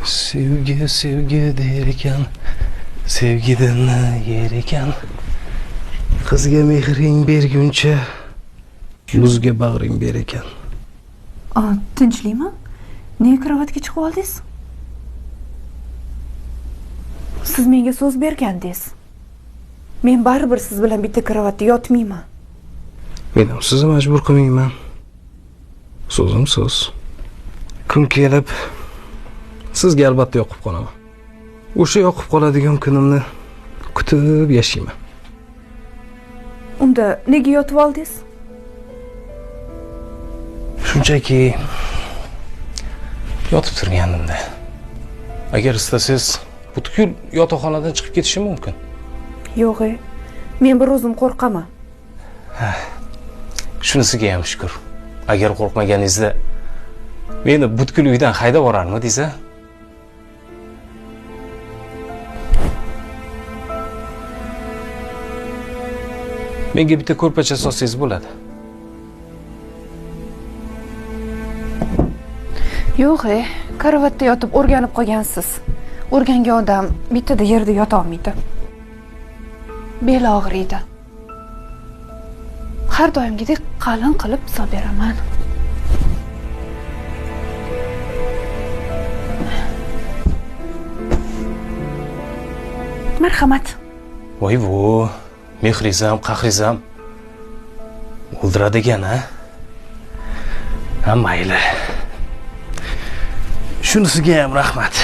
Sevgi sevgi der ekan, sevgidan yer ekan. Qizga mehring berguncha, muzga bag'ring ber ekan. Tinchlikmi? Nega karavotga chiqib oldingiz? Siz menga so'z bergandingiz. Men baribir siz bilan bitta karavotda yotmayman. Men ham sizni majbur qilmayman. So'zim so'z. Kun kelib sizga albatta yoqib qolaman. O'sha yoqib qoladigan kunimni kutib yashayman. Unda nega yotib oldingiz? Shunchaki yotib turganimda. Agar istasangiz butkul yotoqxonadan chiqib ketishim mumkin. Yo'q, men bir o'zim qo'rqaman. Shunisiga ham shukr. Agar qo'rqmaganingizda meni butkul uydan haydab yuborarmidingiz a? Menga bitta ko'rpacha solsangiz bo'ladi. Yo'q, karavotda yotib o'rganib qolgansiz. O'rgangan odam bittada yerda yota olmaydi. Bel og'riydi. Har doimgidek qalin qilib solib beraman. Marhamat. Voy-vo, mehrizam, qahrizam. O'ldiradigan, ha? Ha, mayli. Shunisiga ham rahmat.